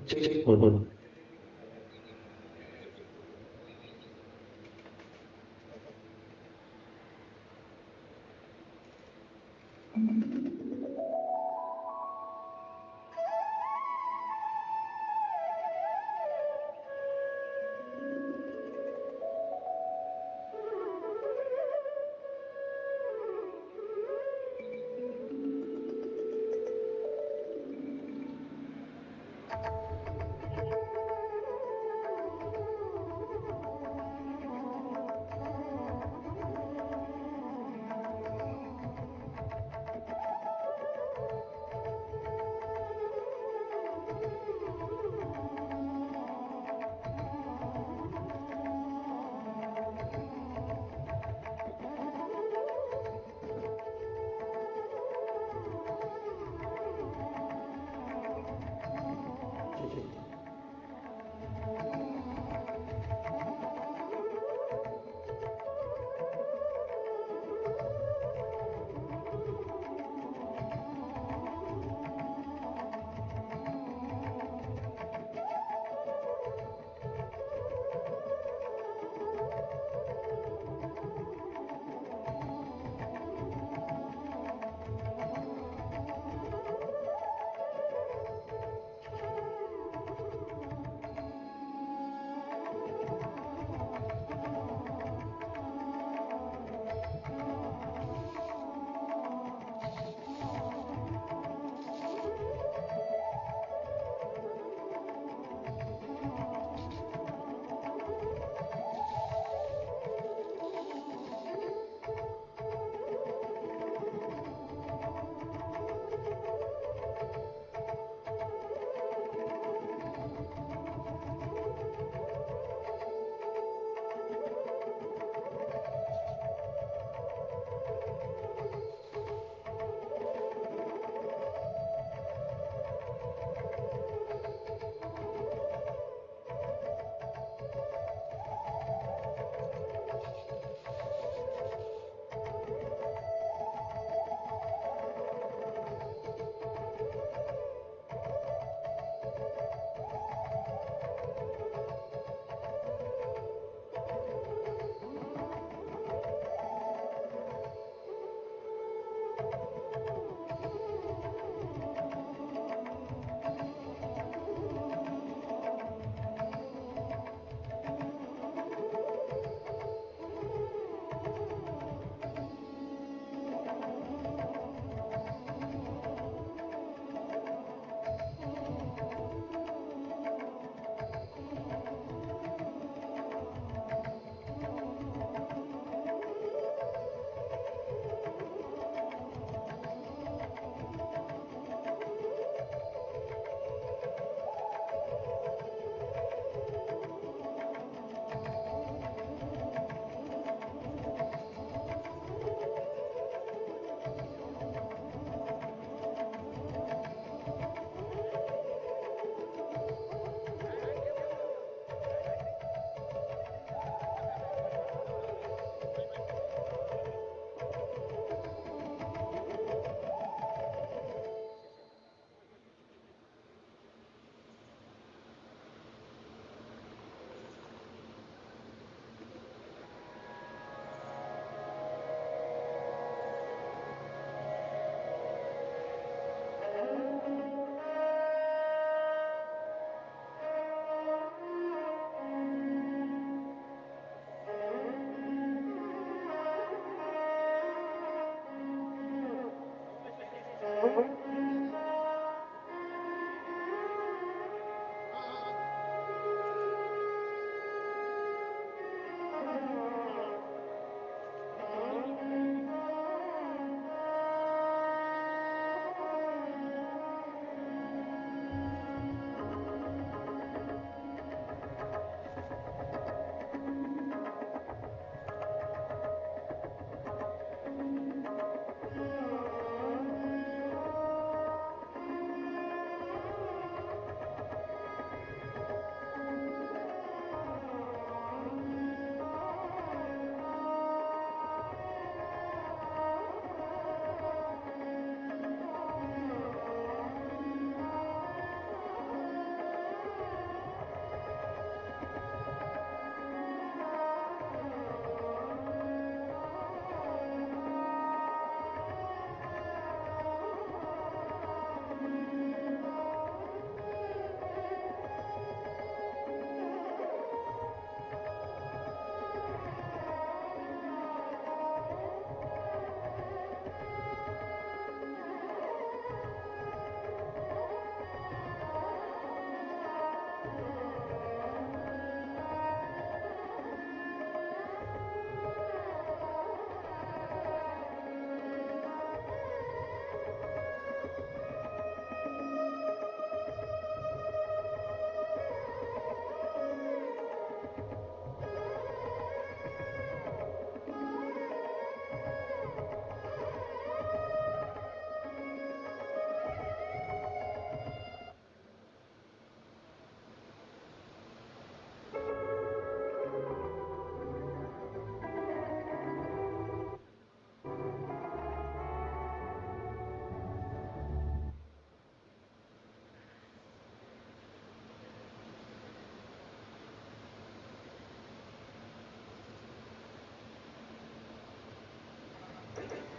Check one.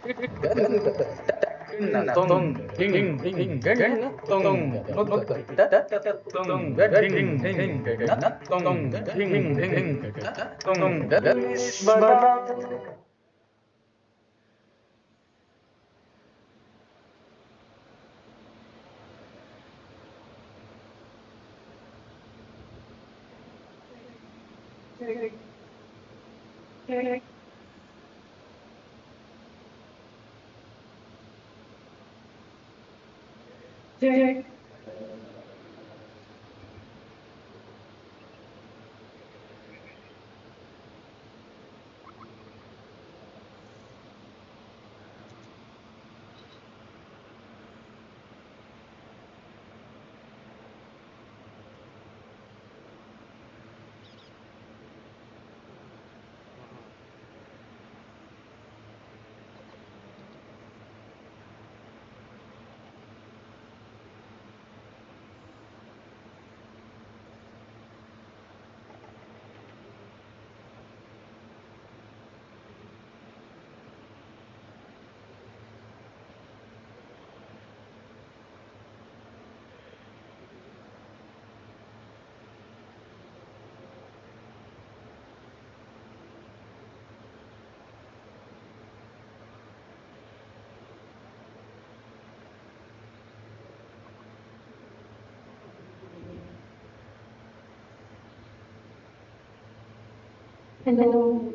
Then tung hing hing gen tung nút đất tung hing hing đất tung hing hing đất tung đất badan. Hello.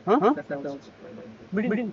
Huh? Bidding.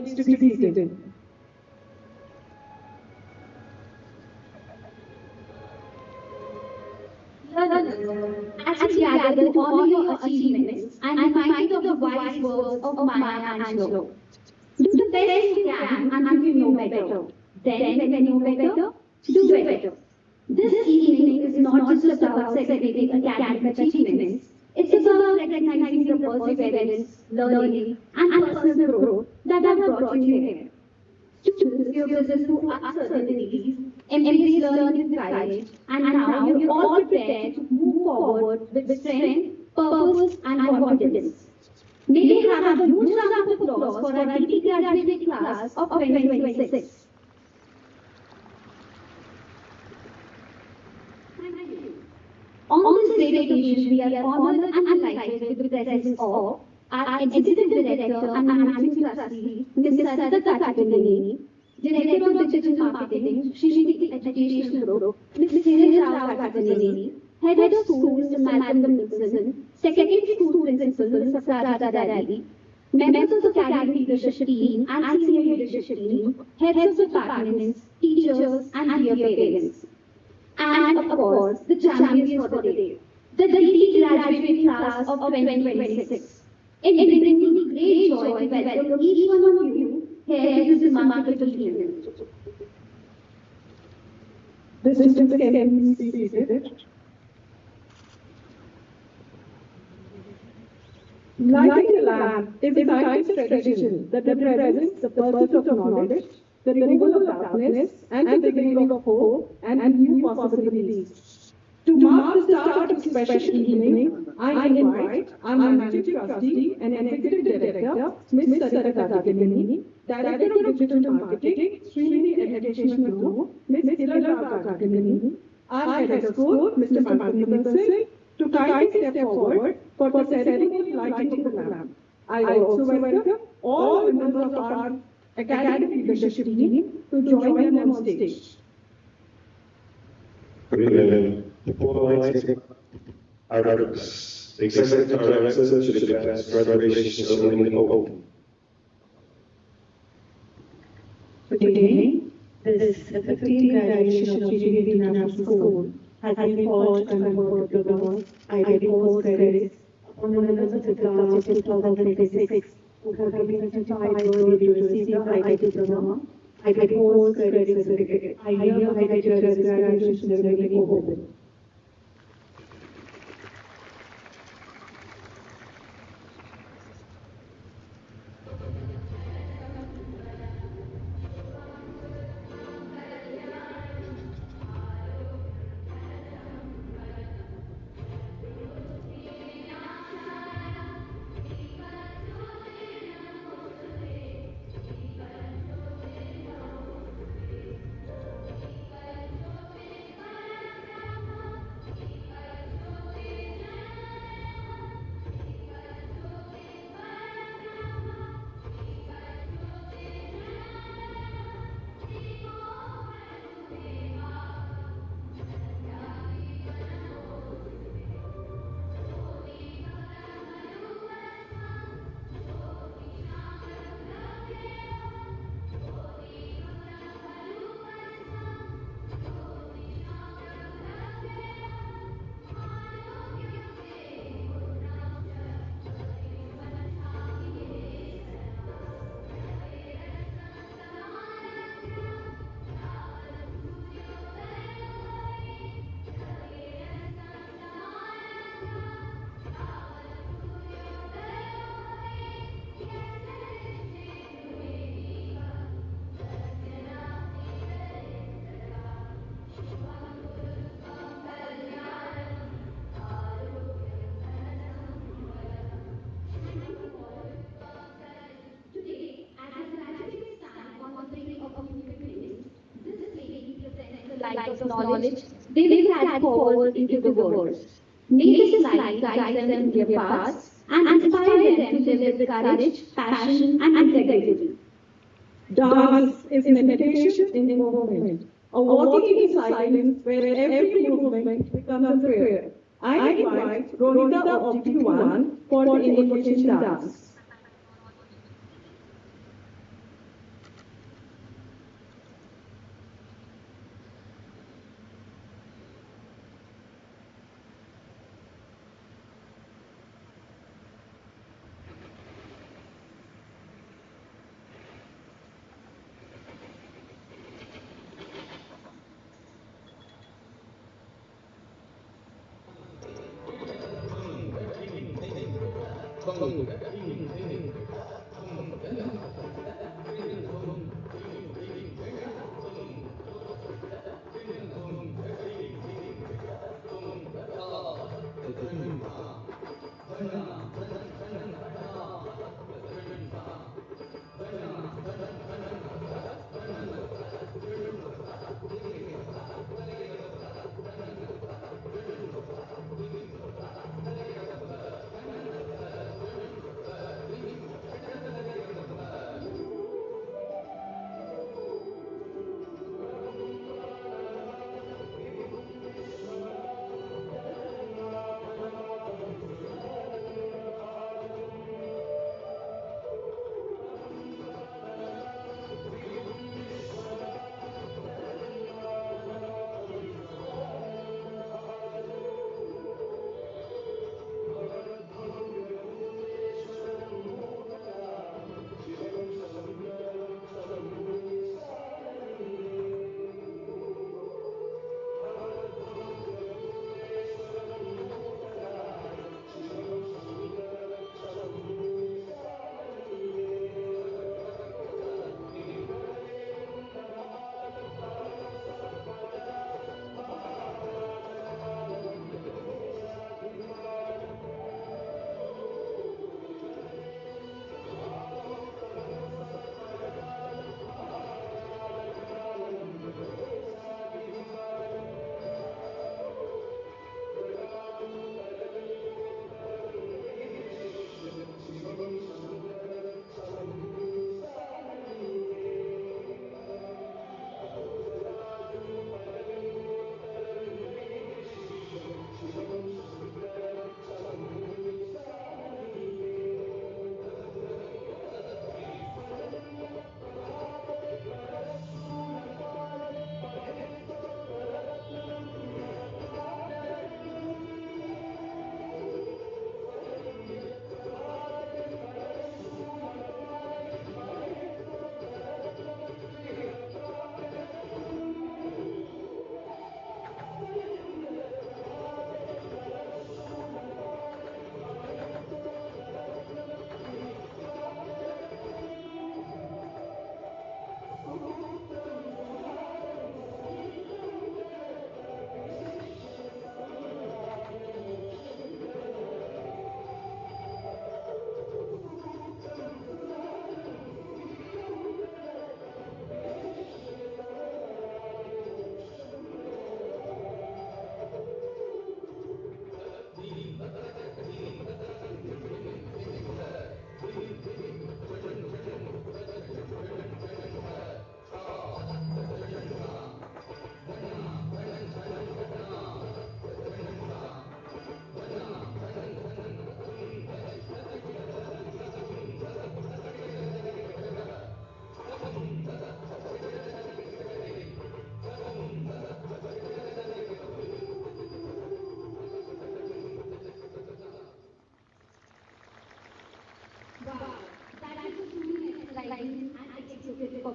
needs to be seated. Learners, as we gather to honor your achievements and reminded of the wise words of Maya Angelou. Do the best you can until you know better. Then, when you know better, do better. This evening is not just about celebrating academic achievements, it's about recognizing the perseverance, learning, and personal growth that have brought you here. Students, you have risen through uncertainties, embraced learning with courage, and now you're all prepared to move forward with strength, purpose, and confidence. May we have a huge round of applause for our DP graduating class of 2026. On this great occasion, we are honored and delighted with the presence of our Executive Director and Managing Trustee, Ms. Sarita Katilini, Director of Digital Marketing, Sreenidhi Educational Group, Ms. Sreenidhi Katilini, Head of School, Mr. Malcolm Wilson, Secondary School Principal, Ms. Sarita Daddy, members of the academic leadership team and senior leadership team, heads of departments, teachers, and dear parents. And of course, the champions for the day, the DP graduating class of 2026. It brings me great joy to welcome each one of you here to this remarkable event. The students can be seated. Lighting a lamp is a scientific tradition that represents the pursuit of knowledge, the removal of darkness, and the beginning of hope and new possibilities. To mark the start of this special evening, I invite our Managing Trustee and Executive Director, Ms. Sarita Katilini, Director of Digital Marketing, Sreenidhi Educational Group, Ms. Sreenidhi Katilini, our Head of School, Mr. Malcolm Wilson, to kindly step forward for the ceremony lighting of the lamp. I also welcome all members of our academic leadership team to join them on stage. Before lighting our lamps, the executive director should declare graduation ceremony open. Today, this 15th graduation of Sreenidhi International School has been called to convert diploma, IB credits on the members of the class of 2026 who have been certified worthy to receive the IB diploma, IB credit certificate. I hereby declare this graduation ceremony open. Light of knowledge they will carry forward into the world. May this light guide them in their paths and inspire them to live with courage, passion, and integrity. Dance is meditation in movement, a walking in silence where every movement becomes a prayer. I invite Ronita of DP1 for the invocation dance.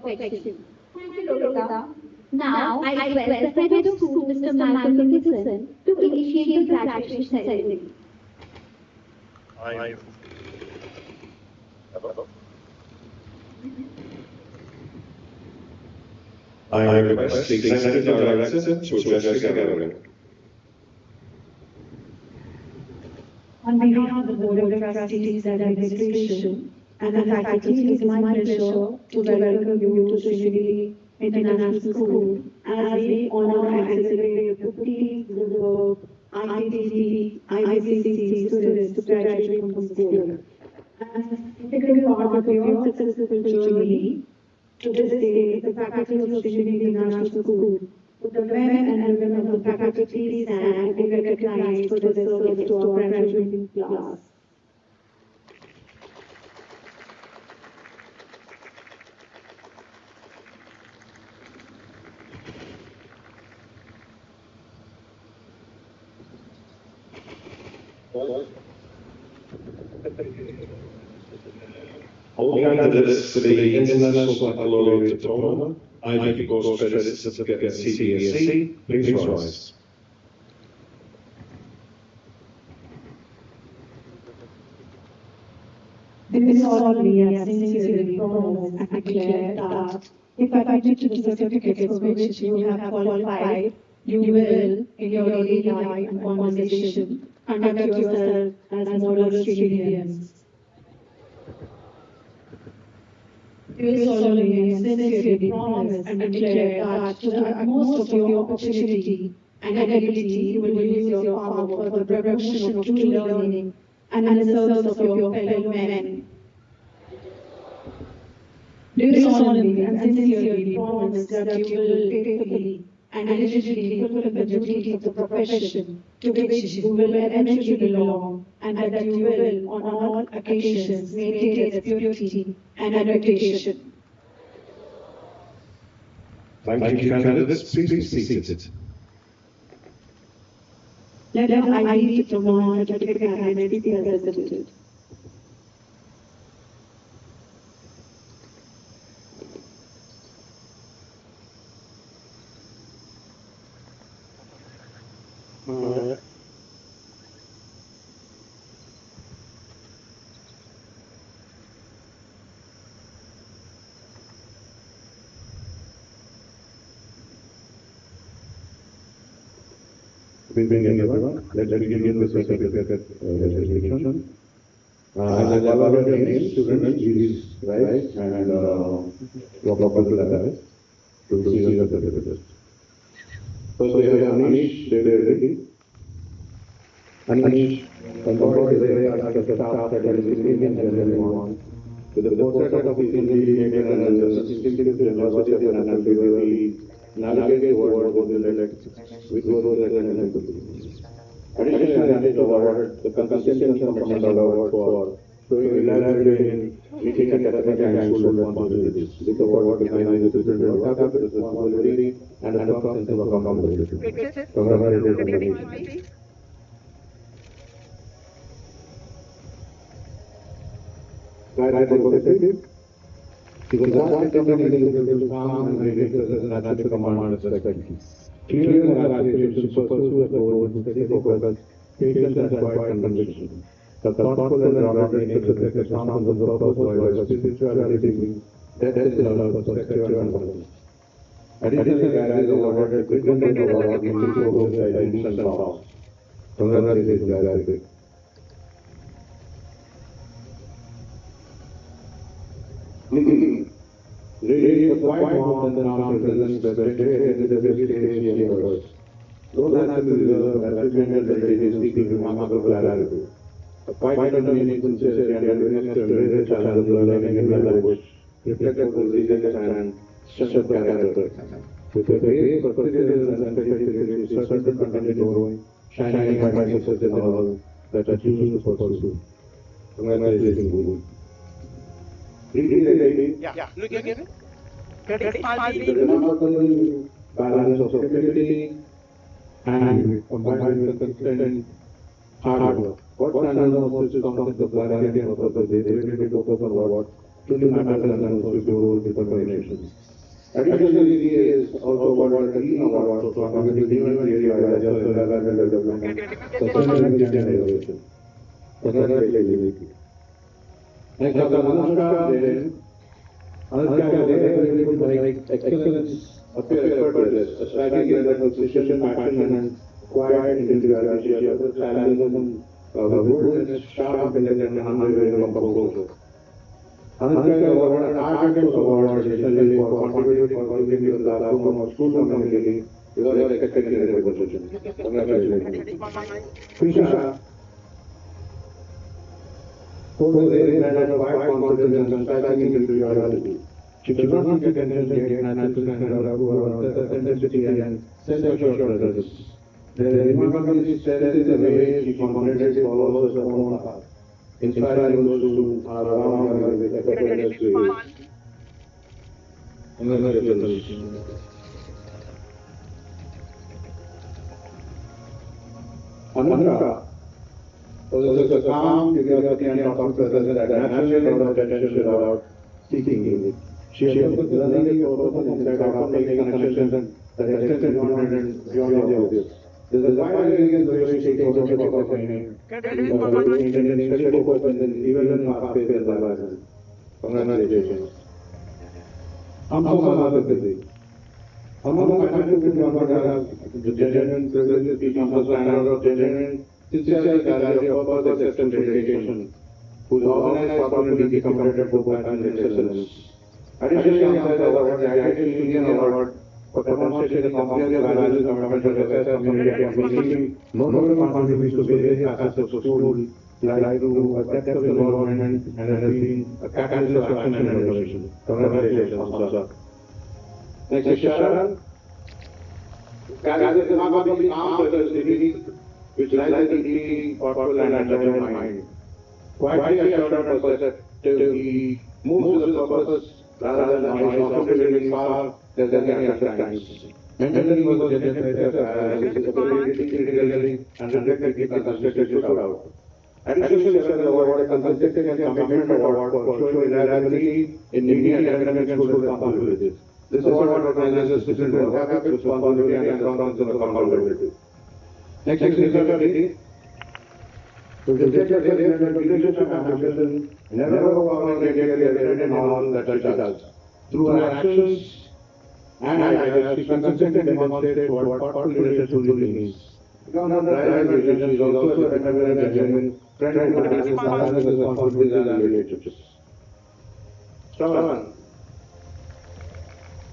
Perfection. Thank you, Lolita. Now, I request the head of school, Mr. Malcolm Nicholson, to initiate the graduation ceremony. I request the Executive Director to address the gathering. On behalf of the Board of Trustees and Administration and the faculty, it is my pleasure to welcome you to Sreenidhi International School as we honor and celebrate the 50 ITC, ICC students to graduate from the school. As an integral part of your successful journey, to this day, the faculty of Sreenidhi International School, with the men and women of the faculty, please stand and be recognized for their service to our graduating class. All candidates for the International Baccalaureate Diploma, IB Course Credit Certificate and CBSE, please rise. solemnly and sincerely promise and declare that if admitted to the certificates for which you have qualified, you will, in your daily life and conversation, conduct yourself as model Sreenidhians. You solemnly and sincerely promise and declare that to the utmost of your opportunity and ability, you will use your power for the promotion of true learning and in the service of your fellow men. Do you solemnly and sincerely promise that you will faithfully and diligently fulfill the duties of the profession to which you will eventually belong, and that you will, on all occasions, maintain its purity and reputation? Thank you, candidates. Please be seated. Let the ID demand certificate candidates be presented. Good evening, everyone. Let's begin with the certificate registration. As a follower name, students, please rise and walk up to the left to see the certificate. First, we have Anish Devi. Anish, employed as a staff at the Indian General One, with the portrait of the Indian and the Institute University of Financial Theory, navigate the world with growth and empathy. Additionally, Anish was awarded the Consistent Commitment Award for showing reliability in meeting academic and school responsibilities. This award recognizes the student work ethic, responsibility, and a strong sense of accountability. Congratulations, Anish. Right, he was not becoming individual calm and related as an natural command and respect. Clear and aspirations to pursue a goal with steady focus, patience and quiet conviction. The thoughtful and grounded nature reflects examples of purpose while spirituality, depth in love, perspective and balance. Additionally, Gary is awarded the Goodman Award in Mexico by Leaps and Bounds. Congratulations, Gary. Really, the quiet warmth and calm presence that radiated the very stage universe. Those answers deserve represented that they speak with remarkable clarity. A quiet and meaningful sincerity and willingness to embrace the challenge of learning in language, reflected the resilience and strength of character. With a base for perseverance and creativity, certain to continue growing, shining and finding success in all that are choose to pursue. Congratulations, Guru. Yeah, look at it. The remarkable balance of stability and combined with consistent hard work. What stands out most is the concept of clarity and purpose. They really focus on what truly matters and also grow determination. Additionally, he is also awarded the Lean Award for contributing new and creative ideas for environmental development, sustainability and innovation. Congratulations. Next, Dr. Anushka Jain. Anushka is able to make excellence appear effortless, a striking blend of precision, passion, and quiet individuality. She offers challenges with sharp, intelligent, and unwavering composure. Anushka is awarded an Art Award additionally for contributing positively to the classroom or school community without expecting any recognition. Congratulations. Krisha holds a very blend of quiet confidence and striking individuality. She does not seek attention, yet naturally stands out to her authenticity and self-assured. There is remarkably strength in the way she confidently follows her own path, inspiring those who are around her with effortless grace. Congratulations. Anushka possesses a calm, curiosity and thoughtful presence that naturally draws attention without seeking it. She approaches learning with purpose inside out, making connections that extend beyond the obvious. There is a wide variety of ways she takes ownership of her training, Indian study focus and even in fast-paced environment. Congratulations. हम समाधान करते हैं. हमारा financial department has the genuine privilege to understand of genuine sincere value of purpose, acceptance, and dedication, whose organized opportunity committed to both and excellence. Additionally, Amsal has awarded the IIT Union Award for demonstrating the comprehensive values and commitment to success community and making notable contributions to various aspects of school, like through a depth of involvement and has been a catalyst of action and innovation. Congratulations, Amsal. Next is Sharan. Carries a remarkably calm personality which lies deeply thoughtful and agile mind. Quietly assured and perceptive, he moves with the purpose rather than noise, often living far less than at times. Mentally, he was identified as his ability to think critically and reflect deeply constructed throughout. Additionally, Sharan is awarded a Consistency and Commitment Award for showing reliability in meeting academic and social responsibilities. This award recognizes discipline, work ethic, responsibility, and strong sense of accountability. Next is Sreenidhi. To reflect the failure and leadership and ambition, never overcome evident in all that she does. Through her actions and ideas, she consistently demonstrates what thoughtful leadership truly means. Beyond her drive and vision, she is also a benevolent and genuine friend who balances responsibilities and relationships. Shravan.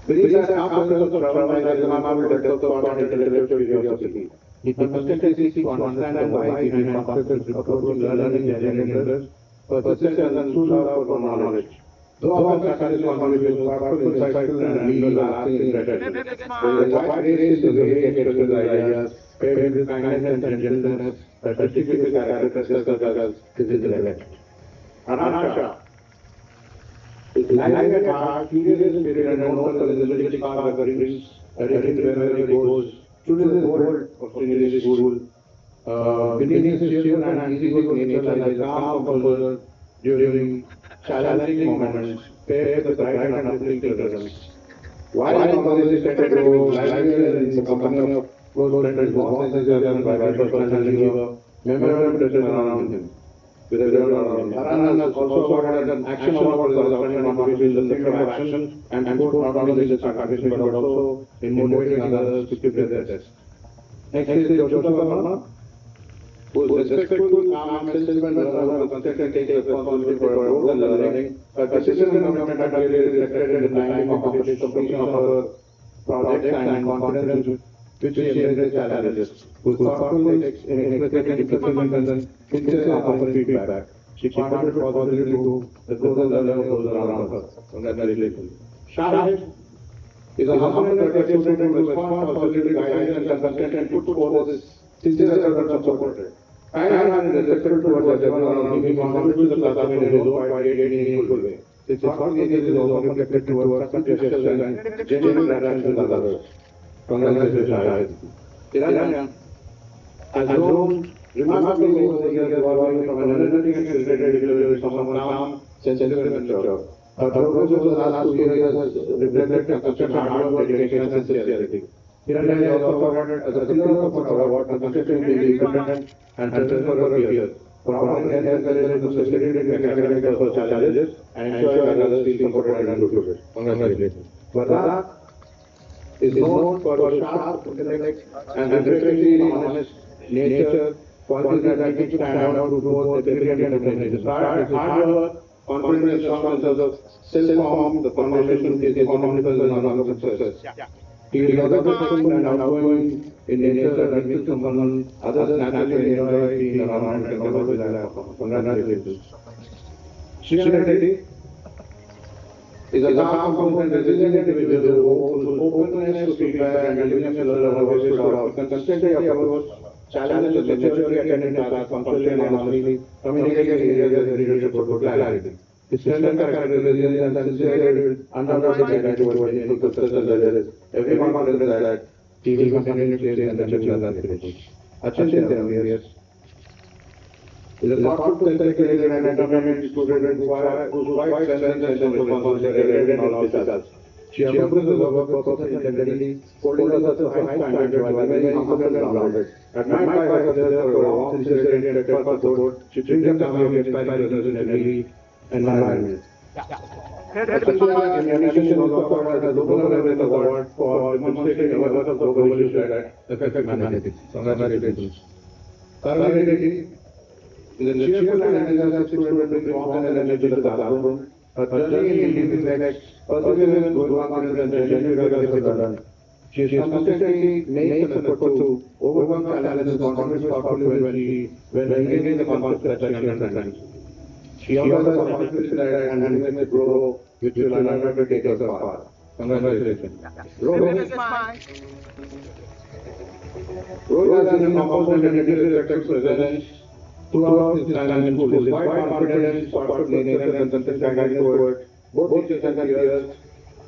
Beneath that confidence of Shravan lies a remarkable depth of thought and intellectual curiosity. He constantly seeks to understand the why behind concepts, approaching learning and genuine interest, persistence and true love for knowledge. Though often successful contributions, thoughtful, insightful, and leave a lasting impression. There is a wide range in the way he expresses ideas, paired with kindness and gentleness, that specifically characterizes his intellect. Anasha. His lively at heart, curious spirit, and known for his ability to carve the dreams that he wherever he goes. Students in the world of Sreenidhi School, beneath his cheerful and easygoing nature lies a calm composure during challenging moments, paired with bright and uplifting presence. While his conversation tend to grow livelier in the company of close friends, his warm enthusiasm and vibrant personality leave a memorable impression around him. Haran has also awarded an action award for his outstanding contributions in the field of action and sport, not only in his participation but also in motivating others to keep their best. Next is Joseph Verma, who is respectful, calm, and self-disciplined learner who consistently takes responsibility for her growth and learning. Her persistence and commitment are clearly reflected in the timely completion of her projects and confidence which she embraces challenges. Who thoughtful in expressing disagreements and sincere offering feedback. She contributes positively to the growth and learning of those around her. Congratulations. Shahid is a humble and courteous student who responds positively to guidance and consistently puts forth his sincere efforts and support. Kind and respectful towards everyone around him, he contributes to the classroom in his own quiet yet meaningful way. His thoughtful nature is also reflected towards conscientious and genuine interactions with others. Congratulations, Shahid. Tiranya has grown remarkably over the years, evolving from an energetic and spirited individual to someone calm, sensitive, and mature. Her progress over the last 2 years has reflected consistent hard work, dedication, and sincerity. Tiranya is also awarded as a Pillar of Support Award for consistently being independent and present for her peers, for offering help and courage to facilitate academic and social challenges and ensuring others feel supported and included. Congratulations. Vardha is known for her sharp intellect and refreshingly honest nature, qualities that make it stand out to both ability and determination. Hard work, confidence, and strong sense of self-form, the foundation is economical and economic success. He is successful and outgoing in nature that makes someone others naturally enjoy being around and connect with their performance. Congratulations. Sreenidhi is a calm and resilient individual whose openness to feedback and willingness to learn always stood out. He consistently approach challenges with maturity, attending classes punctually and honestly, communicating in areas where leadership would clarity. His strength and character, resilience and sincerity undoubtedly guided towards any success that there is. Every confidence that he will continue to chase and achieve his aspirations. Achin yes. Is a thoughtful, self-regulated and determined student whose wide strength and sense of responsibility are evident in all he does. She approaches the work purpose intently, holding herself to high standards while remaining humble and grounded. Admired by her successor for her warm sincerity and steadfast support, she treats her family with inspiring presence in every environment. Ashiya, in addition, is also awarded the Global Awareness Award for demonstrating awareness of global issues that affect humanity. Congratulations. Sreenidhi is a cheerful and enthusiastic student who brings warmth and energy to the classroom. Her journey in DP reflects perseverance, growth, confidence, and genuine rigor of learning. She consistently makes an effort to overcome challenges and contributes thoughtfully when engaging in the concepts that she understands. She always has confidence and willingness to grow, which will allow her to take us far. Congratulations. Rohit has been composed and intellectual presence throughout his time in school. His quiet confidence, thoughtful nature, and consistent guidance towards both teachers and peers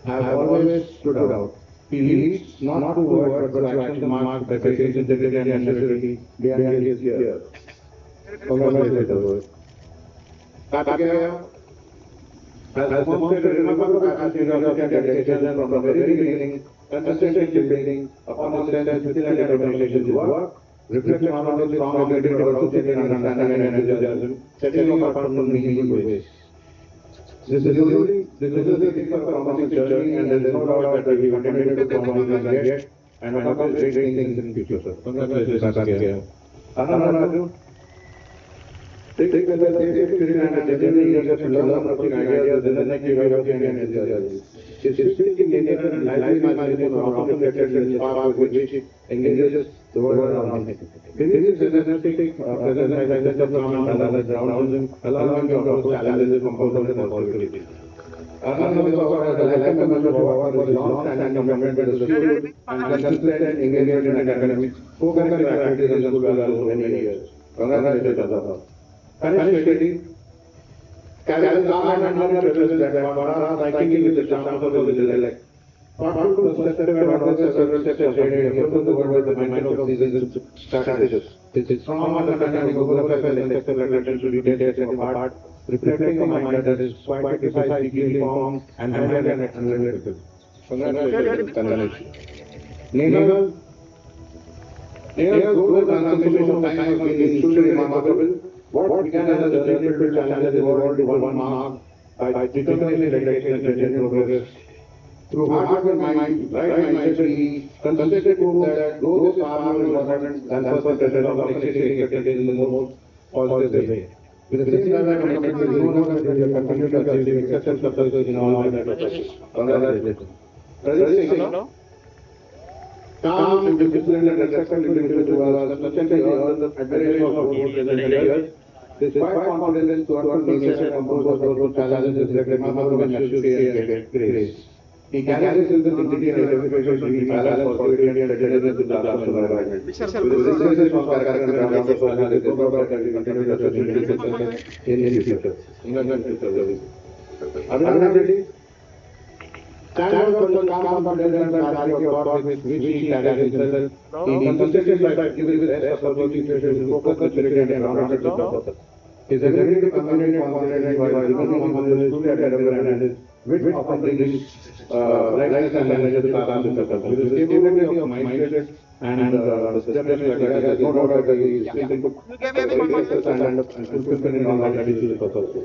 have always stood out. He leads not to word but to action marked by patience, integrity, and necessity behind his peers. Congratulations. Kartikeya has demonstrated remarkable passion, curiosity, and dedication from the very beginning, consistently building upon his sense, skill, and determination to work, reflecting not only strong ability but also genuine understanding and enthusiasm, setting him apart from meaningful ways. This is a thing for a promising journey, and there is no doubt that we will continue to promise and get and accomplish great things in the future. Congratulations, Kartikeya. Arnab, take the spirit and the genuine interest to learn about ideas, the curiosity and enthusiasm. His speaking nature and lively imagination are often reflected in the spark with which he engages the world around him. His energetic presence has a sense of calm and balance around him, allowing him to approach challenges from confidence and positivity. Arnab is also a lifetime member of our for his long-standing commitment to the school and consistent engagement in academics, co-curricular activities and school values for many years. Congratulations, Arnab. Sreenidhi carries calm and represents that contrast, striking with the charm of his intellect. Thoughtful, perceptive, and always several steps ahead, he approaches the world with the mindset of seasoned strategist. His strong understanding of global affairs and sectoral attention to detail sets him apart, reflecting a mind that is quite precise, deeply informed, and humble and analytical. Congratulations, Nehal. Nehal's growth and transformation of time has been truly remarkable. What began as a journey filled with challenges evolved into one marked by determination, dedication, and genuine progress. Through hard work and right mindset, he consistently proved that growth is far more important than personal pressure of exceeding expectations in the most positive way. With the same drive and commitment, we know that we will continue to achieve exceptional success in all our approaches. Congratulations. Pradesh Singh, calm and disciplined and respectful individual who has consistently earned the admiration of both present and peers. His quiet confidence, thoughtful nature, and composed approach to challenges reflect remarkable maturity and grace. He carries his dignity and identification to be balanced, positivity, and readiness to the classroom environment. With his resilience of character and ground of personality, there is no doubt that we continue to achieve success in the future. Arnab stands out for the calm confidence and clarity of thought with which he carries himself. He consistently strives to give his best approach to focus, maturity, and grounded to purpose. His ability to communicate confidently while remaining humble is truly admirable, and his wit often brings brightness and energy to the classroom discussion. With his stability of mindset and the determination that he has, there is no doubt that he is able to stand up and fulfill in all that he is successful.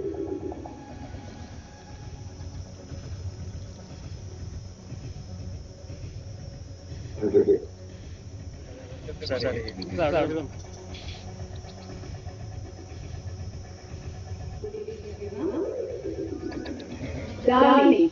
Garnish.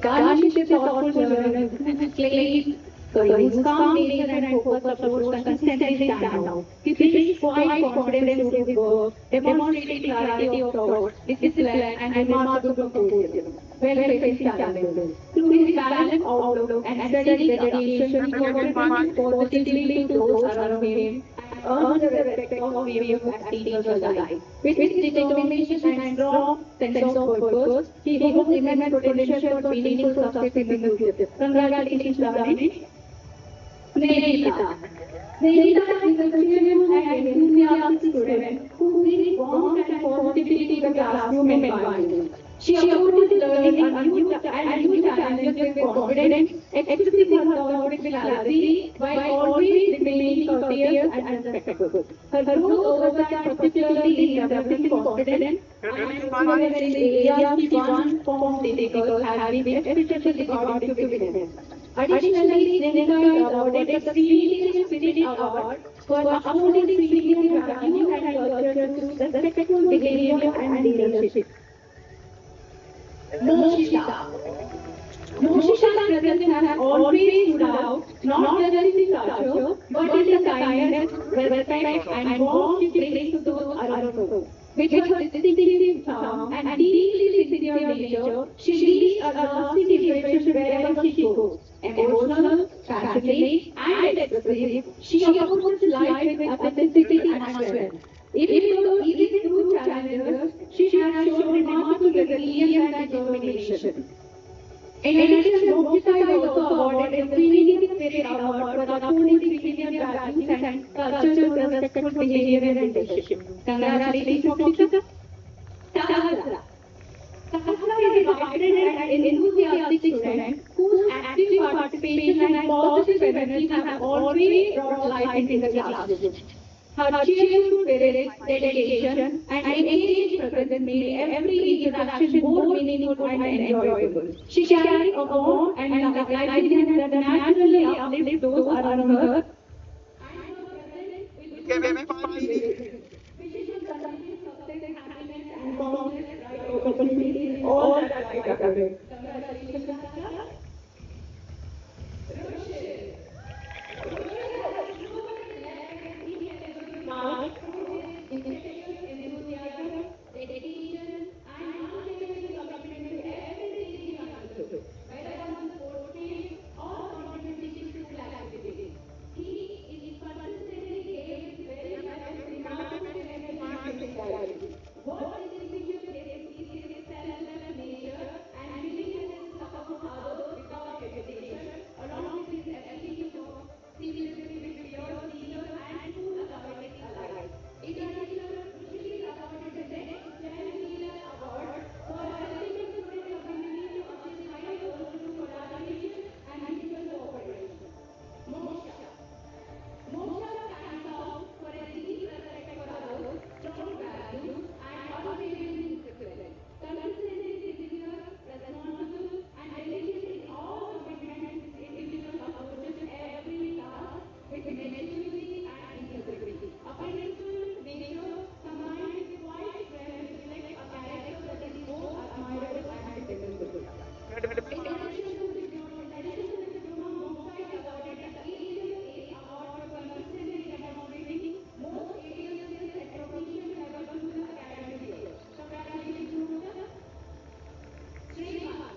Garnish is thoughtful journalism, played his calm nature and focused approach consistently stand out. He brings quiet confidence to his work, demonstrating clarity of thought, discipline, and remarkable composure. Well-faced challenges. Through his balanced outlook and steady dedication, he contributes positively to those around him and earns the respect of peers and teachers alike. With his determination and strong sense of purpose, he holds immense potential for meaningful success in the future. Congratulations, Garnish. Sreenidhi. Sreenidhi is a cheerful and enthusiastic student who brings warmth and positivity to the classroom environment. She approaches learning and new challenges challenges with confidence, expressing her thoughts with clarity, while always remaining courteous and respectful. Her growth over time, particularly in developing confidence and confidence in areas she once found difficult, has been especially according to witness. Additionally, Sreenidhi is awarded the Sreenidhi Spirit Award for upholding Sreenidhi values and culture through respectful behavior and leadership. Moksha. Moksha's presence has always stood out, not just in stature, but in the kindness, respect, and warmth she brings to those around her. With her distinctive charm and deeply sincere nature, she leaves a lasting impression wherever she goes. Emotional, passionate, and expressive, she approaches life with authenticity and strength. Even through challenges, she has shown remarkable resilience and determination. In addition, Moksha is also awarded the Sreenidhi Spirit Award for upholding Sreenidhi values and culture through respectful behavior and leadership. Congratulations, Moksha. Sahasra. Sahasra is a vibrant and enthusiastic student whose active participation and positive energy have always brought life into the classroom. Her cheerful spirit, dedication, and engaged presence made every interaction more meaningful and enjoyable. She carried a warmth and liveliness that naturally uplifts those around her. And her presence will wishing her continued success, happiness, and countless bright opportunities in all that lies ahead. Congratulations, Sahasra. Mark enthusiasm, dedication, and unwavering commitment to everything he undertook, whether on the sport field or contributing to school activities. He is consistently gave his very best with remarkable energy and sincerity. What distinguishes him is his selfless nature and willingness to support others without hesitation, along with his ability to work seamlessly with peers, teachers, and school authorities alike. In addition, Rushiki is awarded the next 10-Wheeler Award for helping the student community to achieve higher goals through collaboration and mutual cooperation. Moksha. Moksha stands out for a deep respect for others, strong values, and unwavering discipline. Consistently sincere, responsible, and diligent in all commitments, this individual approaches every task with maturity and integrity. A principled nature combined with quiet strength reflects a character that is both admirable and commendable. In addition to the diploma, Moksha is awarded the ACS Award for consistently demonstrating most areas skills at proficient level through the academic year. Congratulations, Moksha. Sriman.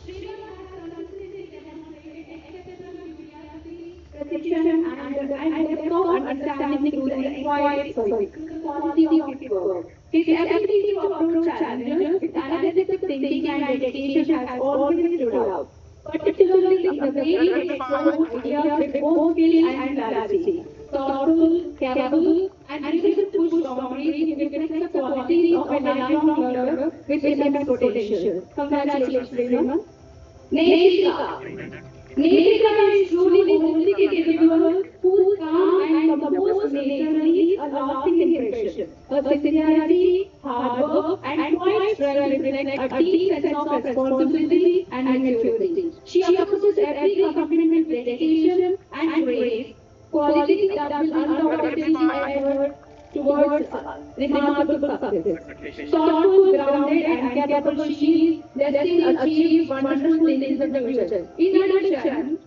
Sriman has consistently demonstrated exceptional curiosity, precision, and depth of understanding through the quality of his work. His ability to approach challenges with analytical thinking and dedication has always stood out, particularly in the way he explores ideas with both skill and clarity. Thoughtful, capable, and driven to push boundaries, he reflects the qualities of a lifelong learner with immense potential. Congratulations, Sriman. Neshika. Neshika is truly a holistic individual whose calm and composed nature leaves a lasting impression. Her sincerity, hard work, and quiet strength reflect a deep sense of responsibility and maturity. She approaches every commitment with dedication and grace, qualities that will undoubtedly effort towards remarkable success. Thoughtful, grounded, and capable, she is destined to achieve wonderful things in the future. In addition,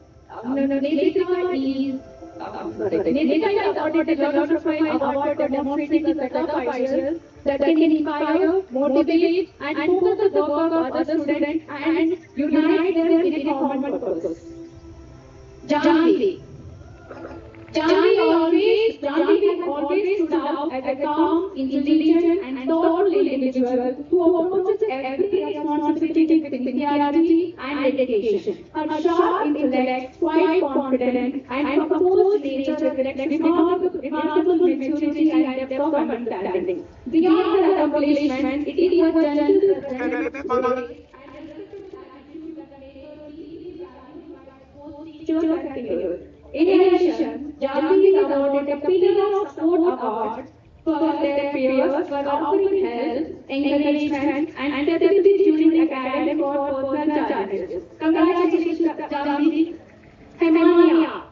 Netika is awarded the Lord of Fire Award for demonstrating a set of ideas that can inspire, motivate, and focus the work of other students and unite them in a common purpose. Janvi. Janvi has always stood out as a calm, intelligent, and thoughtful individual who approaches every responsibility with sincerity and dedication. Her sharp intellect, quiet confidence, and composed nature reflects remarkable maturity and depth of understanding. Beyond her accomplishment, it is her gentle presence, grace, and respectful attitude that teachers and peers. In addition, Jambi is awarded the Pillar of Sport Award for their peers for offering help, encouragement, and stability during academic or personal challenges. Congratulations, Jambi. Hemania.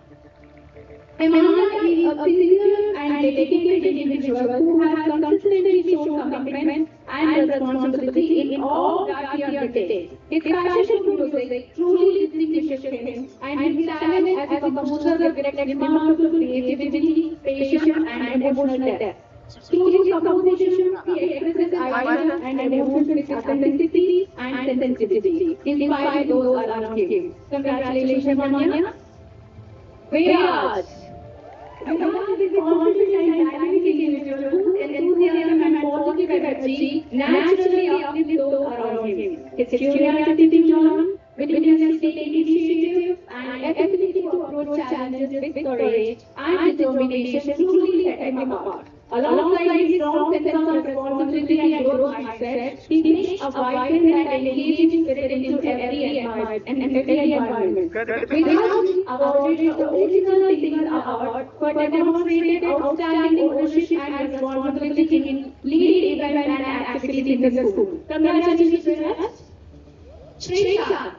Hemania is a sincere and dedicated individual who has consistently shown commitment and responsibility in all that he undertakes. His passion for music truly distinguishes him, and his talent as a composer reflects remarkable creativity, patience, and emotional depth. Through his composition, he expresses ideas and emotions with authenticity and sensitivity, inspiring those around him. Congratulations, Manya. Viraj. Viraj is a confident and dynamic individual whose enthusiasm and positive energy naturally uplift those around him. His curiosity to learn, willingness to take initiative, and ability to approach challenges with courage and determination truly set him apart. Alongside his strong sense of responsibility and growth mindset, he brings a vibrant and engaging spirit into every environment. Viraj is awarded the Original Singer Award for demonstrated outstanding ownership and responsibility in lead events and activities in the school. Congratulations, Viraj. Sreenidhi.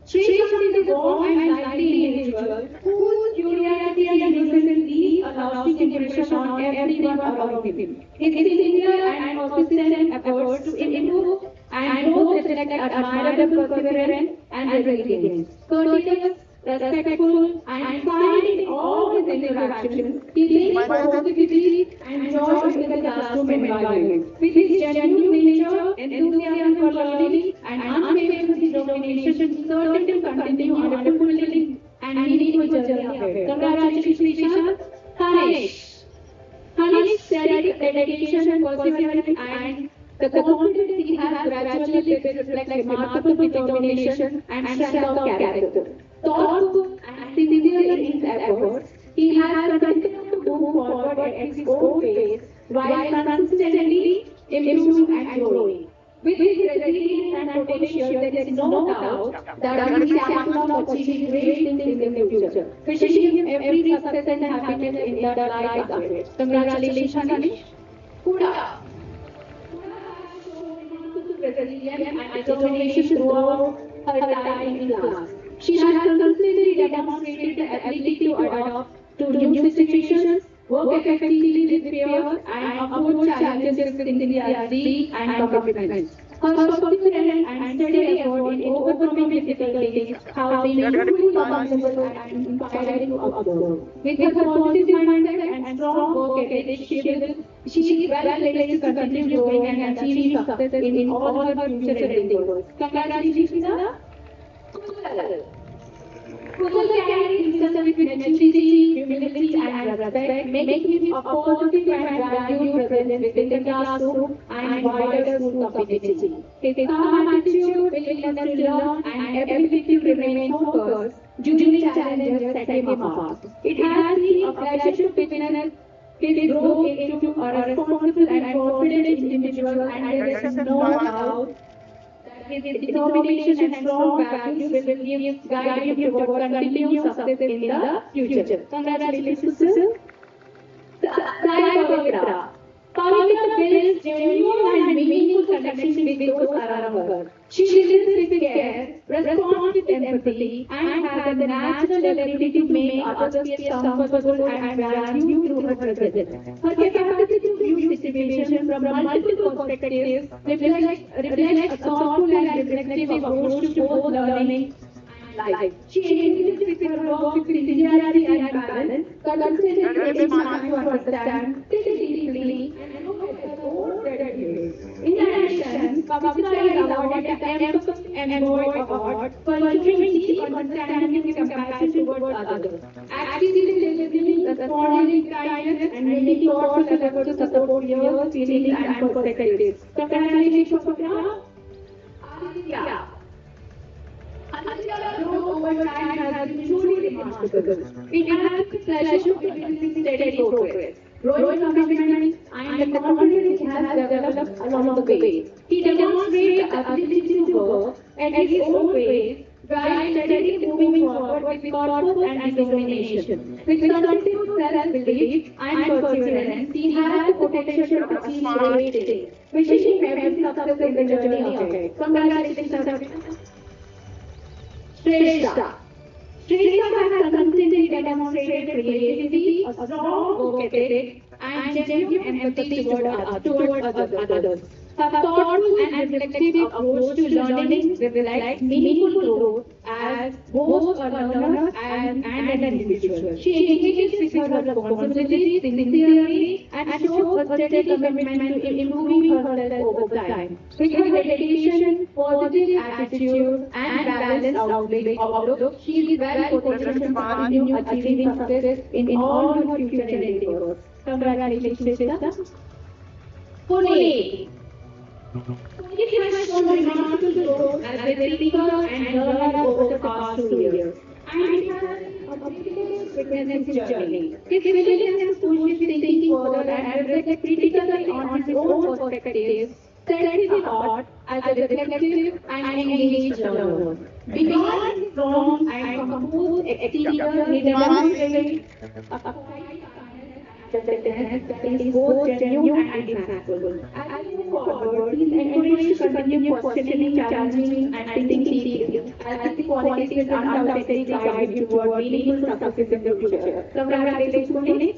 Sreenidhi is a warm and lively individual whose curiosity and innocence leave a lasting impression on everyone around him. His sincere and persistent efforts to improve and both reflect admirable perseverance and resilience. Courteous, respectful, and kind in all his interactions, he brings positivity and joy in the classroom environment. With his genuine nature, enthusiasm for learning, and unwavering determination, he certainly continue on a fulfilling and meaningful journey ahead. Congratulations, Vishal. Harish. Harish's steady dedication, perseverance, and the confidence he has gradually built reflects remarkable determination and strength of character. Thoughtful and sincere in his efforts, he has continued to move forward at his own pace while consistently improving and growing. With his resilience and potential, there is no doubt that he is capable of achieving great things in the future. Wishing him every success and happiness in that life ahead. Congratulations, Harish. Huda. Resilience and determination throughout her time in class. She has consistently demonstrated the ability to adapt to new situations, work effectively with peers, and approach challenges with enthusiasm and commitment. Her perseverance and steady effort in overcoming difficulties have been truly commendable and inspiring to observe. With her positive mindset and strong work ethic, she is well placed to continue growing and achieving success in all her future endeavors. Congratulations, Sudha. Kuzal carries himself with maturity, humility, and respect, making him a positive and valued presence within the classroom and wider school community. His calm attitude, willingness to learn, and ability to remain focused during challenges set him apart. It has been a pleasure to witness his growth into a responsible and confident individual, and there is no doubt his determination and strong values will guide him toward continued success in the future. Congratulations, Susan. Sai Pavitra. Pavitra builds genuine and meaningful connections with those around her. She listens with care, responds with empathy, and has a natural ability to make others feel comfortable and valued through her presence. Her capacity to view situations from multiple perspectives reflects a thoughtful and reflective approach to both learning and life. She engages with her work with sincerity and balance, constantly takes time to understand, think deeply, and look at her own credentials. In addition, Pavitra is awarded the Envoy Award for showing deep understanding and compassion towards others, actively listening, responding with kindness, and making thoughtful efforts to support your feelings and perspectives. Congratulations, Pavitra. Aditya. Aditya's growth over time has been truly remarkable. It has been a pleasure to witness steady progress, growing commitment, and the confidence he has developed along the way. He demonstrates the ability to work at his own pace, while steadily moving forward with purpose and determination. With continued self-belief and perseverance, he has the potential to achieve great things. Wishing him every success in the journey ahead. Congratulations, sir. Shrestha. Sreenidhi has consistently demonstrated creativity, a strong work ethic, and genuine empathy towards others. Her thoughtful and reflective approach to learning reflects meaningful growth as both a learner and an individual. She engages with her responsibilities sincerely and shows a steady commitment to improving herself over time. With her dedication, positive attitude, and balanced outlook, she is well positioned to continue achieving success in all her future endeavors. Congratulations, Sreenidhi. Pune. It has shown remarkable growth as a thinker and learner over the past 2 years. And it has a critical witness his journey. His willingness to push his thinking further and reflect critically on his own perspectives set him apart as a reflective and engaged learner. Beyond his strong and composed exterior, he demonstrates a quiet that is both genuine and impactful. As we move forward, please encourage to continue questioning, challenging, and thinking deeply, as these qualities will undoubtedly guide you toward meaningful success in the future. Congratulations, Pune.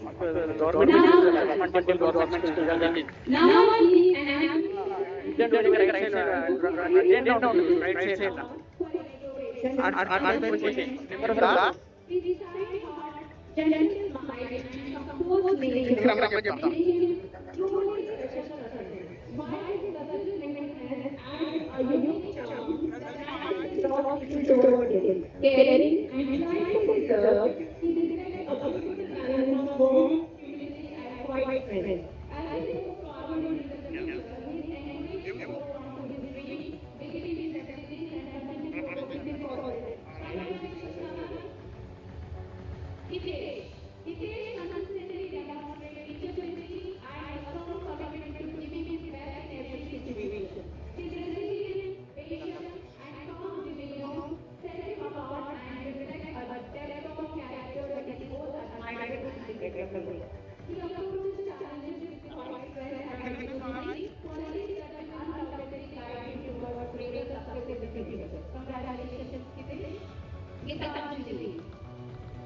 Now, please, gentle mind and composed nature make him truly special person. While his assertiveness and a unique charm that stands draw people toward him. Caring and trying to serve, he displayed a beautiful balance of warmth, humility, and quiet presence. As he moves forward in the future, he is encouraged to hold on to his dreams, believe in his abilities, and continue working forward. Congratulations, Nana. Hitesh. Hitesh consistently demonstrates teachability and a strong commitment to giving his best in every situation. His resilience, patience, and calm demeanor set him apart and reflect a depth of character that is both admirable and regrettable. He approaches challenges with quiet strength and curiosity, qualities that will undoubtedly guide him towards greater success in the future. Congratulations, Hitesh. Gitanjali.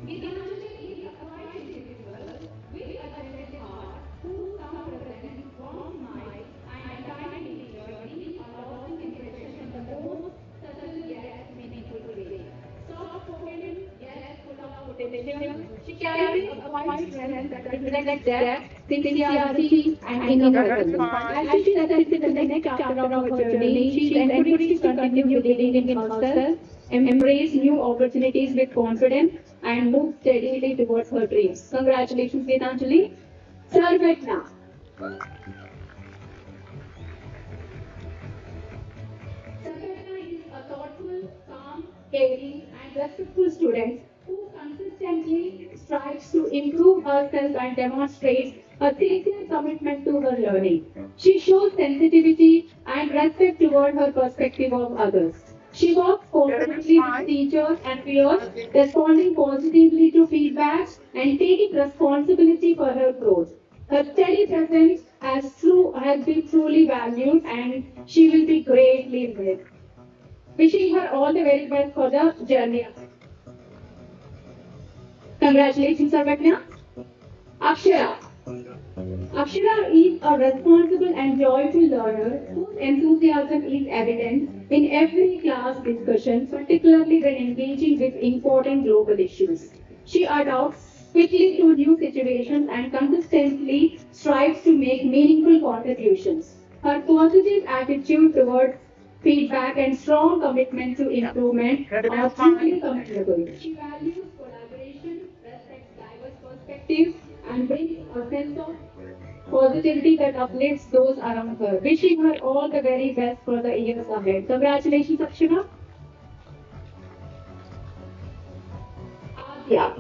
Gitanjali is a quiet individual with a generous heart whose calm presence, warm smile, and kind nature leave a lasting impression in the most subtle yet meaningful way. Soft-spoken yet full of potential, she carries a quiet strength that reflects depth, sincerity, and inner presence. As she steps into the next chapter of her journey, she is encouraged to continue believing in herself, embrace new opportunities with confidence, and move steadily towards her dreams. Congratulations, Gitanjali. Sarvetna. Sarvetna is a thoughtful, calm, caring, and respectful student who consistently strives to improve herself and demonstrates a sincere commitment to her learning. She shows sensitivity and respect toward her perspective of others. She works cooperatively with teachers and peers, responding positively to feedback and taking responsibility for her growth. Her steady presence has been truly valued and she will be greatly missed. Wishing her all the very best for the journey. Congratulations, Sarvagna. Akshara. Akshara is a responsible and joyful learner whose enthusiasm is evident in every class discussion, particularly when engaging with important global issues. She adapts quickly to new situations and consistently strives to make meaningful contributions. Her positive attitude towards feedback and strong commitment to improvement are truly commendable. She values collaboration, respects diverse perspectives, and brings a sense of positivity that uplifts those around her. Wishing her all the very best for the years ahead. Congratulations, Akshara. Adya.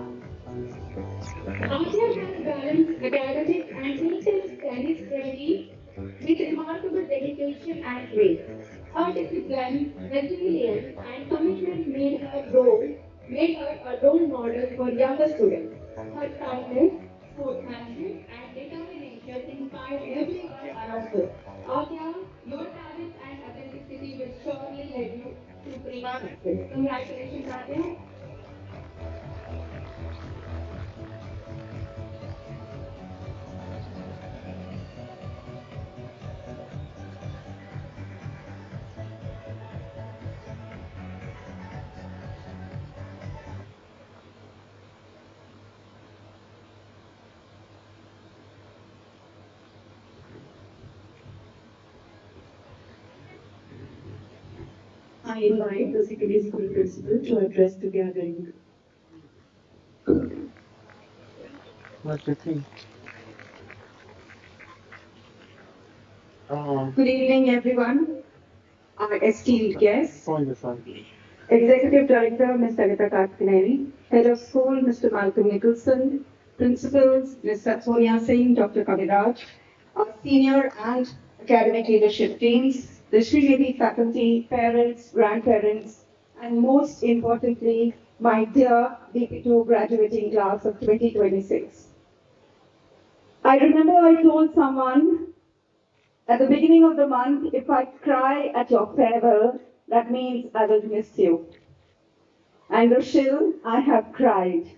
Adya has balanced academic and intense studies training with remarkable dedication and grace. Her discipline, resilience, and commitment made her role made her a role model for younger students. Her kindness, sportsmanship, and determination inspired everyone around her. Adya, your talent and authenticity will surely lead you to great success. Congratulations, Adya. I invite the secondary school principal to address the gathering. What do you think? Good evening, everyone. Our esteemed guests, Find the sun. Executive Director Ms. Anita Karkineni, Head of School Mr. Malcolm Nicholson, Principals Ms. Sonia Singh, Dr. Kaviraj, our senior and academic leadership teams, the Sreenidhi faculty, parents, grandparents, and most importantly, my dear DP2 graduating class of 2026. I remember I told someone at the beginning of the month, if I cry at your farewell, that means I will miss you. And Rochelle, I have cried.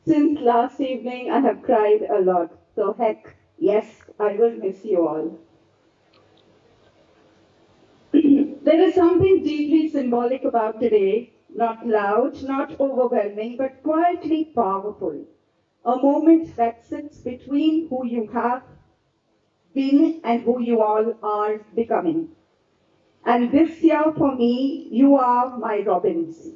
Since last evening, I have cried a lot. So heck, yes, I will miss you all. There is something deeply symbolic about today, not loud, not overwhelming, but quietly powerful. A moment that sits between who you have been and who you all are becoming. And this year for me, you are my robins.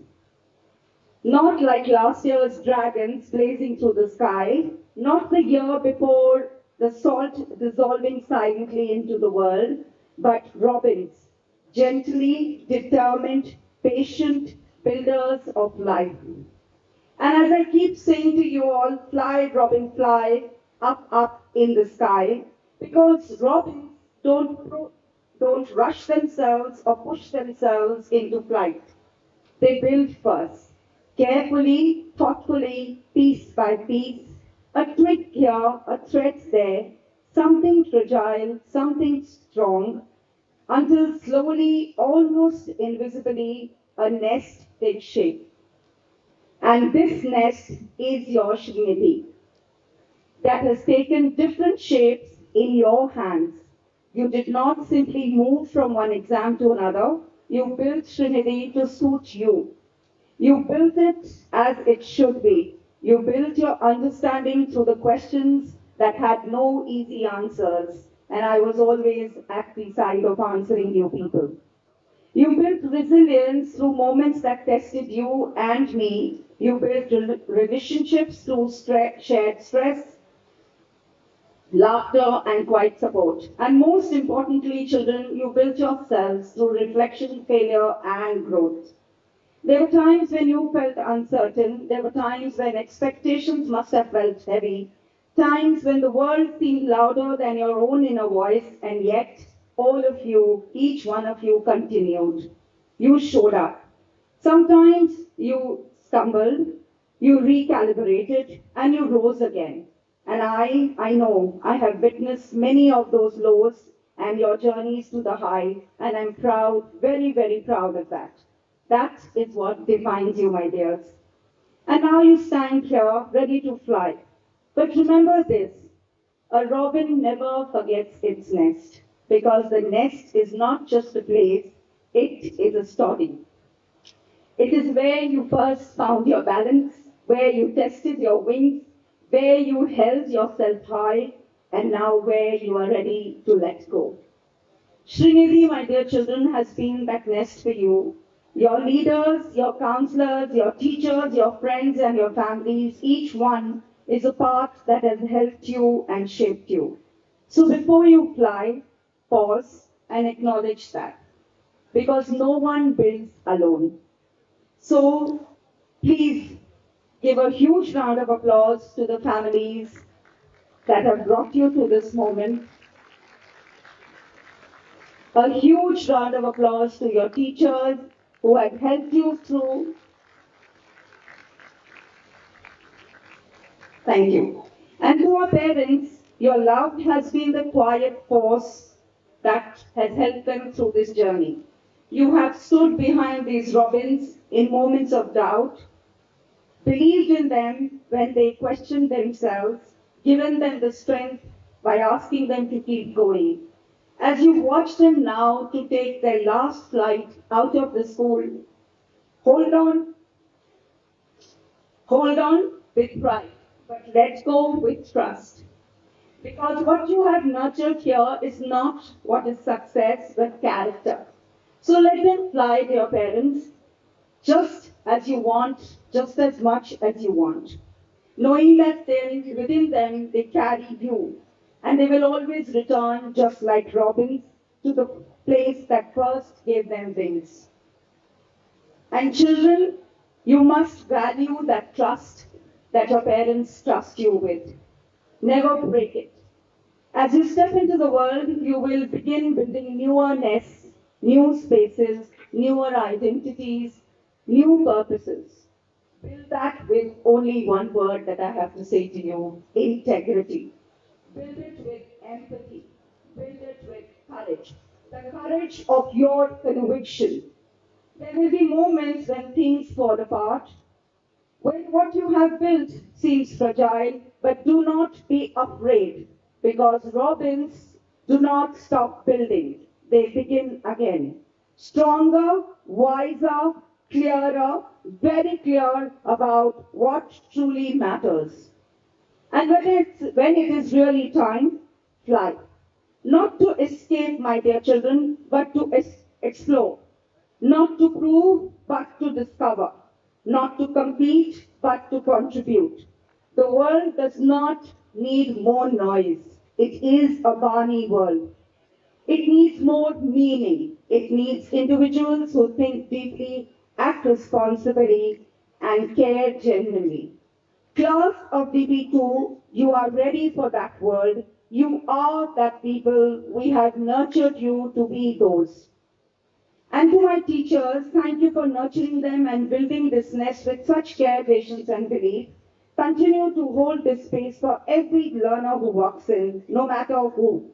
Not like last year's dragons blazing through the sky, not the year before the salt dissolving silently into the world, but robins, gently, determined, patient builders of life. And as I keep saying to you all, fly, robin, fly, up, up in the sky, because robins don't rush themselves or push themselves into flight. They build first, carefully, thoughtfully, piece by piece, a twig here, a thread there, something fragile, something strong, until slowly, almost invisibly, a nest takes shape. And this nest is your Sreenidhi that has taken different shapes in your hands. You did not simply move from one exam to another. You built Sreenidhi to suit you. You built it as it should be. You built your understanding through the questions that had no easy answers. And I was always at the side of answering you people. You built resilience through moments that tested you and me. You built relationships through shared stress, laughter, and quiet support. And most importantly, children, you built yourselves through reflection, failure, and growth. There were times when you felt uncertain. There were times when expectations must have felt heavy. Times when the world seemed louder than your own inner voice, and yet all of you, each one of you, continued. You showed up. Sometimes you stumbled, you recalibrated, and you rose again. And I know, I have witnessed many of those lows and your journeys to the high, and I'm proud, very, very proud of that. That is what defines you, my dears. And now you stand here, ready to fly. But remember this, a robin never forgets its nest, because the nest is not just a place, it is a story. It is where you first found your balance, where you tested your wings, where you held yourself high, and now where you are ready to let go. Sreenidhi, my dear children, has been that nest for you. Your leaders, your counselors, your teachers, your friends, and your families, each one is a part that has helped you and shaped you. So before you fly, pause and acknowledge that. Because no one builds alone. So please give a huge round of applause to the families that have brought you to this moment. A huge round of applause to your teachers who have helped you through Thank you. And to our parents, your love has been the quiet force that has helped them through this journey. You have stood behind these robins in moments of doubt, believed in them when they questioned themselves, given them the strength by asking them to keep going. As you watch them now to take their last flight out of the school, hold on, hold on with pride, but let go with trust. Because what you have nurtured here is not what is success, but character. So let them fly, dear parents, just as you want, just as much as you want. Knowing that then within them they carry you, and they will always return just like robins to the place that first gave them wings. And children, you must value that trust that your parents trust you with. Never break it. As you step into the world, you will begin building newer nests, new spaces, newer identities, new purposes. Build that with only one word that I have to say to you: integrity. Build it with empathy. Build it with courage. The courage of your conviction. There will be moments when things fall apart, when what you have built seems fragile, but do not be afraid, because robins do not stop building. They begin again. Stronger, wiser, clearer, very clear about what truly matters. And when it is really time, fly. Not to escape, my dear children, but to explore. Not to prove, but to discover. Not to compete, but to contribute. The world does not need more noise. It is a Barney world. It needs more meaning. It needs individuals who think deeply, act responsibly, and care genuinely. Class of DP2, you are ready for that world. You are that people. We have nurtured you to be those. And to my teachers, thank you for nurturing them and building this nest with such care, patience, and belief. Continue to hold this space for every learner who walks in, no matter who.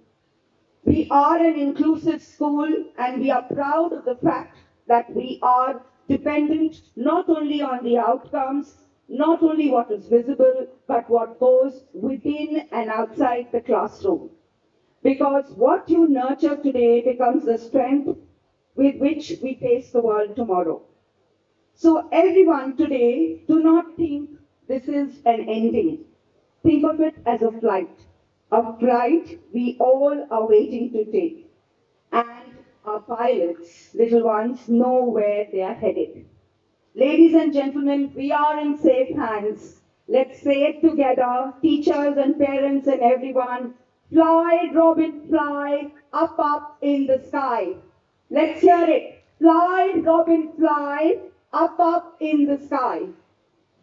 We are an inclusive school, and we are proud of the fact that we are dependent not only on the outcomes, not only what is visible, but what goes within and outside the classroom. Because what you nurture today becomes the strength with which we face the world tomorrow. So everyone today, do not think this is an ending. Think of it as a flight we all are waiting to take. And our pilots, little ones, know where they are headed. Ladies and gentlemen, we are in safe hands. Let's say it together, teachers and parents and everyone. Fly, Robin, fly, up, up in the sky. Let's hear it. Fly, Robin, fly, up in the sky.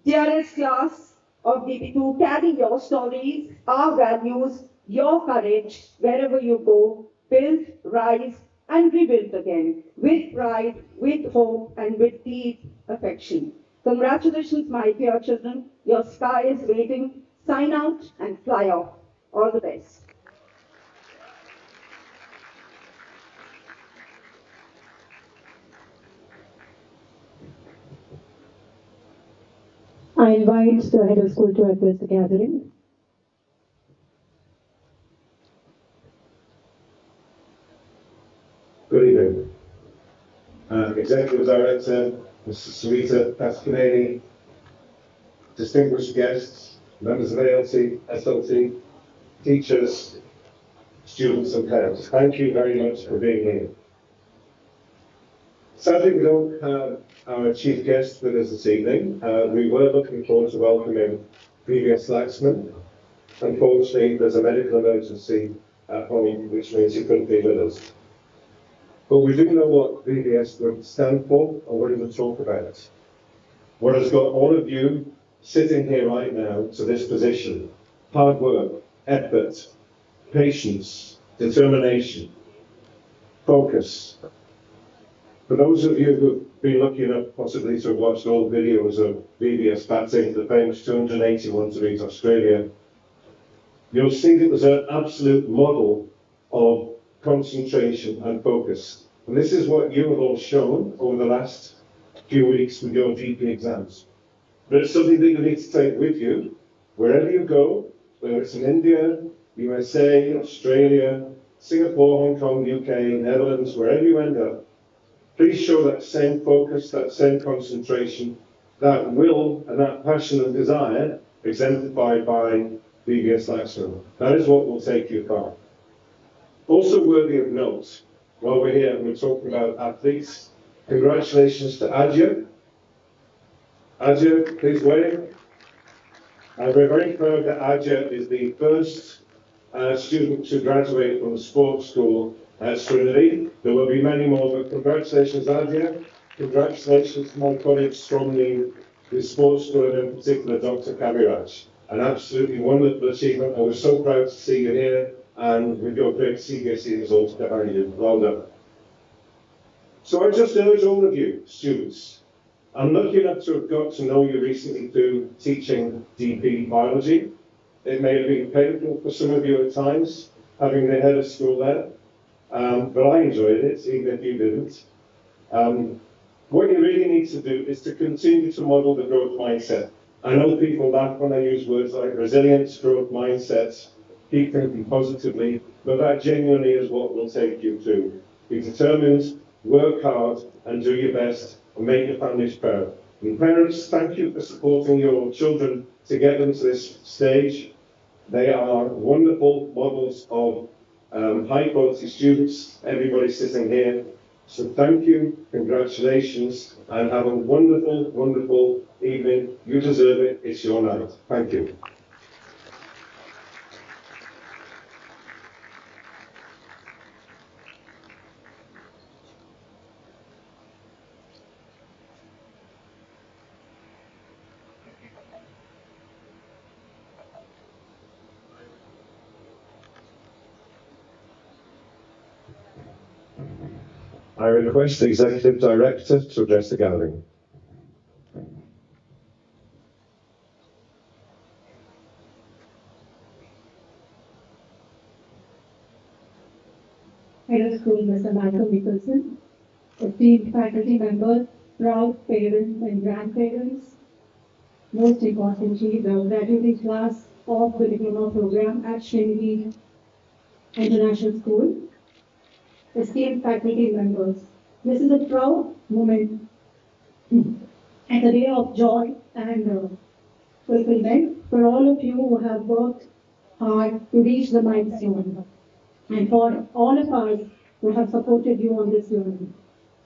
Dearest class of DP2, carry your stories, our values, your courage wherever you go. Build, rise, and rebuild again with pride, with hope, and with deep affection. Congratulations, my dear children. Your sky is waiting. Sign out and fly off. All the best. I invite the head of school to address the gathering. Good evening. Executive Director, Mr. Sarita Pasquinelli, distinguished guests, members of ALT, SLT, teachers, students and parents. Thank you very much for being here. Sadly, we don't have our chief guest with us this evening. We were looking forward to welcoming previous Laxman. Unfortunately, there's a medical emergency at home, which means he couldn't be with us. But we do know what VBS would stand for and what it would talk about. What has got all of you sitting here right now to this position: hard work, effort, patience, determination, focus. For those of you who've been lucky enough possibly to have watched all the videos of VBS batting, the famous 281 to beat Australia, you'll see that there's an absolute model of concentration and focus. And this is what you have all shown over the last few weeks with your DP exams. But it's something that you need to take with you wherever you go, whether it's in India, USA, Australia, Singapore, Hong Kong, UK, Netherlands, wherever you end up. Please show that same focus, that same concentration, that will and that passion and desire exemplified by VBS Laxman. That is what will take you far. Also worthy of note, while we're here and we're talking about athletes, congratulations to Adja. Adja, please wave. And we're very proud that Adja is the first student to graduate from the sports school at Sreenidhi. There will be many more, but congratulations, Adja. Congratulations to my colleagues from the sports school, and in particular, Dr. Kaviraj. An absolutely wonderful achievement. I was so proud to see you here, and with your great CBSE results behind you. Well done. So I just urge all of you, students, I'm lucky enough to have got to know you recently through teaching DP biology. It may have been painful for some of you at times, having the head of school there, but I enjoyed it, even if you didn't. What you really need to do is to continue to model the growth mindset. I know people laugh when I use words like resilience, growth mindset, keep thinking positively, but that genuinely is what will take you to be determined, work hard, and do your best, and make your families proud. And parents, thank you for supporting your children to get them to this stage. They are wonderful models of high quality students, everybody sitting here. So thank you, congratulations, and have a wonderful, wonderful evening. You deserve it, it's your night. Thank you. I request the Executive Director to address the gathering. Head of School, Mr. Malcolm Nicholson, esteemed faculty members, proud parents and grandparents, most importantly, the graduating class of the diploma program at Sreenidhi International School, esteemed faculty members. This is a proud moment and a day of joy and fulfillment for all of you who have worked hard to reach the milestone, and for all of us who have supported you on this journey.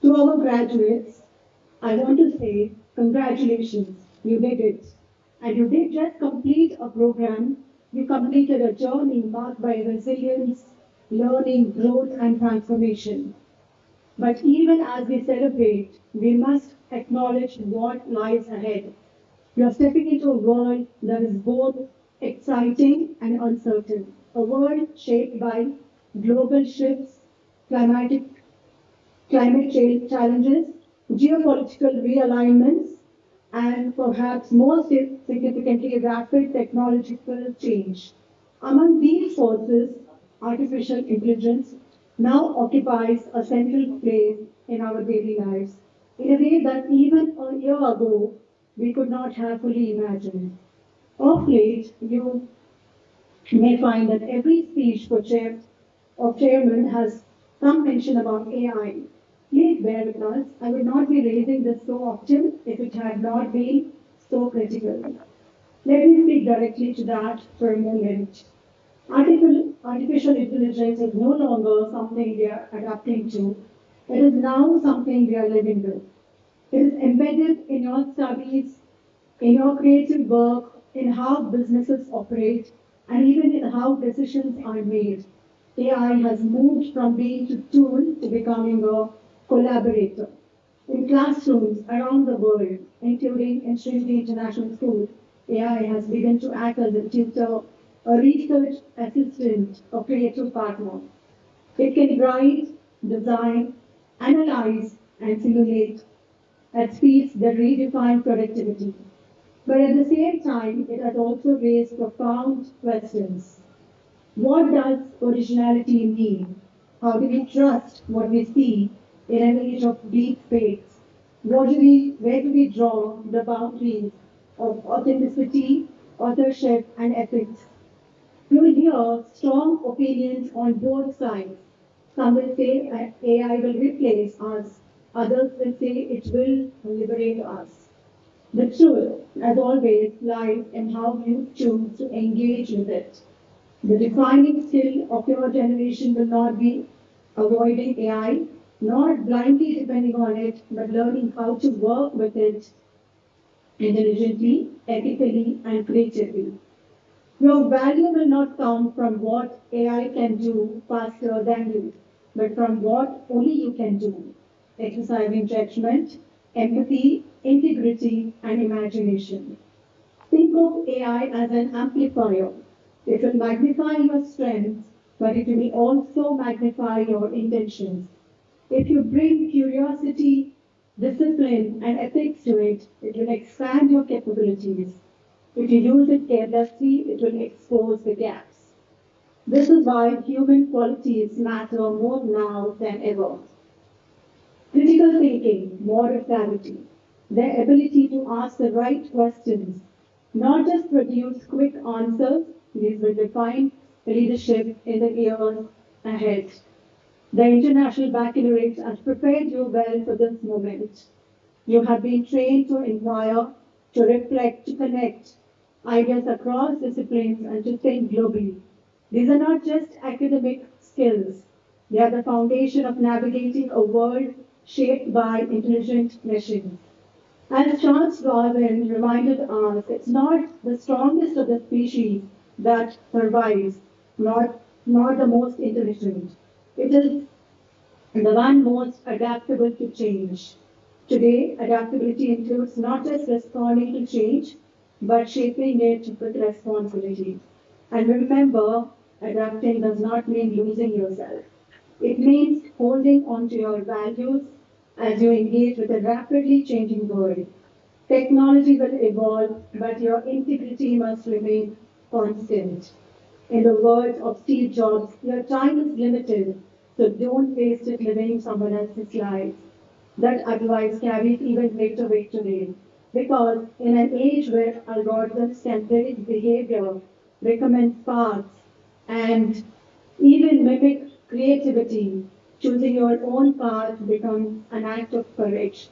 To our graduates, I want to say congratulations, you did it. And you did just complete a program, you completed a journey marked by resilience, learning, growth, and transformation. But even as we celebrate, we must acknowledge what lies ahead. We are stepping into a world that is both exciting and uncertain. A world shaped by global shifts, climate change challenges, geopolitical realignments, and perhaps more significantly, rapid technological change. Among these forces, artificial intelligence now occupies a central place in our daily lives in a way that even a year ago we could not have fully imagined. Of late, you may find that every speech or chairman has some mention about AI. Please bear with us. I would not be raising this so often if it had not been so critical. Let me speak directly to that for a moment. Artificial intelligence is no longer something we are adapting to. It is now something we are living with. It is embedded in your studies, in your creative work, in how businesses operate, and even in how decisions are made. AI has moved from being a tool to becoming a collaborator. In classrooms around the world, including in Sreenidhi International School, AI has begun to act as a tutor, a research assistant, a creative partner. It can write, design, analyze, and simulate at speeds that redefine productivity. But at the same time, it has also raised profound questions. What does originality mean? How do we trust what we see in an age of deep fakes? Where do we draw the boundaries of authenticity, authorship, and ethics? You will hear strong opinions on both sides. Some will say that AI will replace us, others will say it will liberate us. The truth, as always, lies in how you choose to engage with it. The defining skill of your generation will not be avoiding AI, not blindly depending on it, but learning how to work with it intelligently, ethically, and creatively. Your value will not come from what AI can do faster than you, but from what only you can do, exercising judgment, empathy, integrity, and imagination. Think of AI as an amplifier. It will magnify your strengths, but it will also magnify your intentions. If you bring curiosity, discipline, and ethics to it, it will expand your capabilities. If you use it carelessly, it will expose the gaps. This is why human qualities matter more now than ever. Critical thinking, moral clarity, their ability to ask the right questions, not just produce quick answers, these will define leadership in the years ahead. The International Baccalaureate has prepared you well for this moment. You have been trained to inquire, to reflect, to connect ideas across disciplines, and to think globally. These are not just academic skills, they are the foundation of navigating a world shaped by intelligent machines. As Charles Darwin reminded us, it's not the strongest of the species that survives, not the most intelligent. It is the one most adaptable to change. Today, adaptability includes not just responding to change, but shaping it with responsibility. And remember, adapting does not mean losing yourself. It means holding on to your values as you engage with a rapidly changing world. Technology will evolve, but your integrity must remain constant. In the words of Steve Jobs, your time is limited, so don't waste it living someone else's life. That advice carries even greater weight today. Because in an age where algorithms can predict behavior, recommend paths, and even mimic creativity, choosing your own path becomes an act of courage.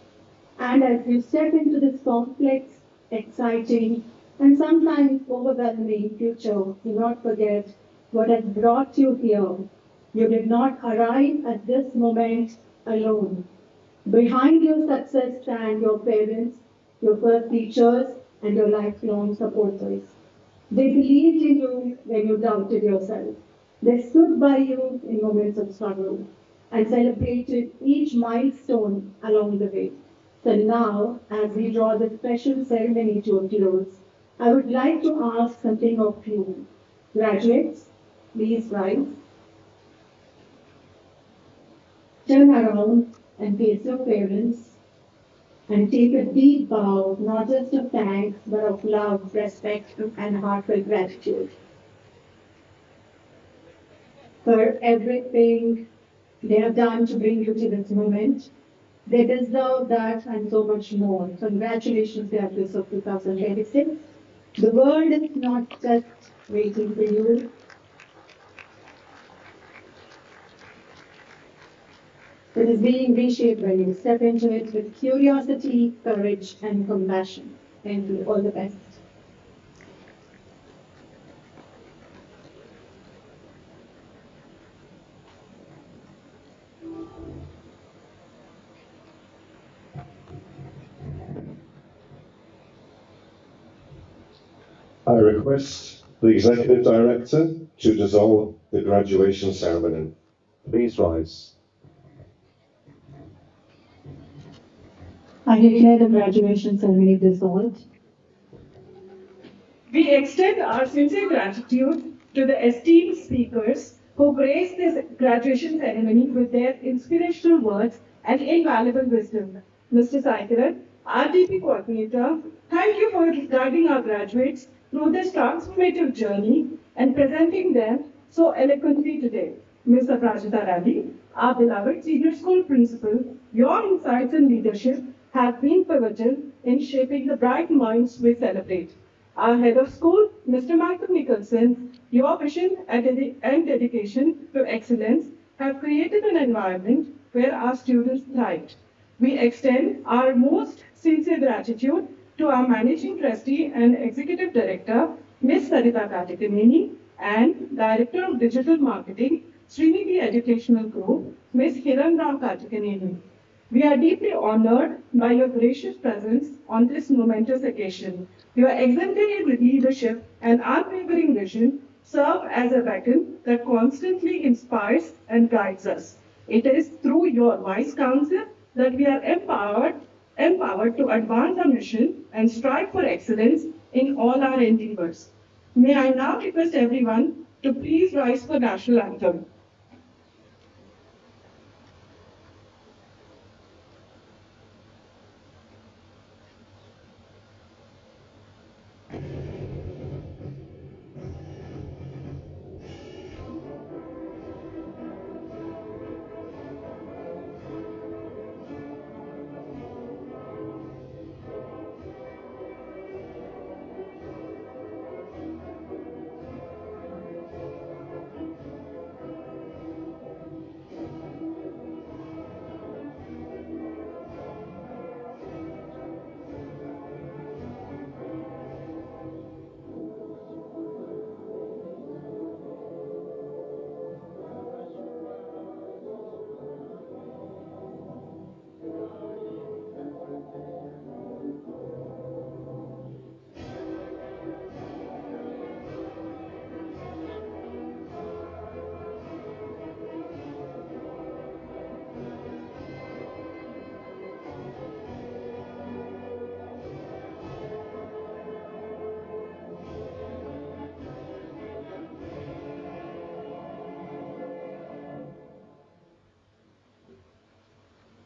And as you step into this complex, exciting, and sometimes overwhelming future, do not forget what has brought you here. You did not arrive at this moment alone. Behind your success stand your parents, your first teachers, and your lifelong supporters. They believed in you when you doubted yourself. They stood by you in moments of struggle and celebrated each milestone along the way. So now, as we draw this special ceremony to a close, I would like to ask something of you. Graduates, please rise, turn around and face your parents and take a deep bow, not just of thanks, but of love, respect, and heartfelt gratitude for everything they have done to bring you to this moment. They deserve that and so much more. Congratulations, graduates of 2026. The world is not just waiting for you, it is being reshaped by you. Step into it with curiosity, courage, and compassion. Thank you. All the best. I request the Executive Director to dissolve the graduation ceremony. Please rise. I declare the graduation ceremony dissolved. We extend our sincere gratitude to the esteemed speakers who graced this graduation ceremony with their inspirational words and invaluable wisdom. Mr. Saikaran, our DP coordinator, thank you for guiding our graduates through this transformative journey and presenting them so eloquently today. Ms. Aprajita Reddy, our beloved senior school principal, your insights and leadership have been pivotal in shaping the bright minds we celebrate. Our head of school, Mr. Michael Nicholson, your vision and dedication to excellence have created an environment where our students thrive. We extend our most sincere gratitude to our Managing Trustee and Executive Director, Ms. Sarita Katikameni, and Director of Digital Marketing, Sreenidhi Educational Group, Ms. Hiran Rao Katikameni. We are deeply honored by your gracious presence on this momentous occasion. Your exemplary leadership and unwavering vision serve as a beacon that constantly inspires and guides us. It is through your wise counsel that we are empowered to advance our mission and strive for excellence in all our endeavors. May I now request everyone to please rise for national anthem.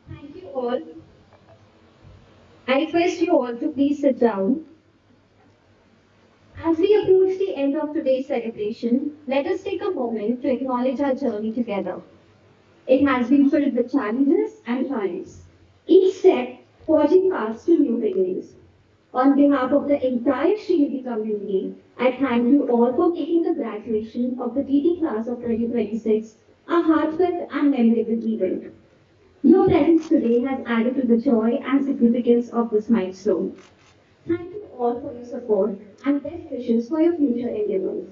Thank you all. I request you all to please sit down. As we approach the end of today's celebration, let us take a moment to acknowledge our journey together. It has been filled with challenges and triumphs, each step forging paths to new beginnings. On behalf of the entire Sreenidhi community, I thank you all for making the graduation of the DT class of 2026 a heartfelt and memorable event. Your presence today has added to the joy and significance of this milestone. Thank you all for your support and best wishes for your future endeavors.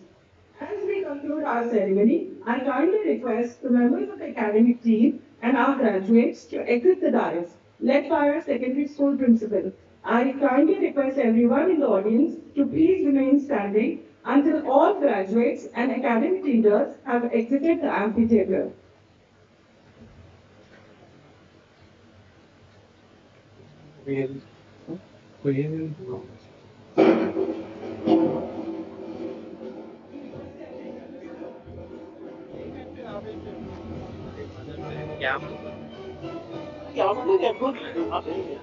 As we conclude our ceremony, I kindly request the members of the academic team and our graduates to exit the dais, led by our secondary school principal. I kindly request everyone in the audience to please remain standing until all graduates and academic leaders have exited the amphitheater. Camera.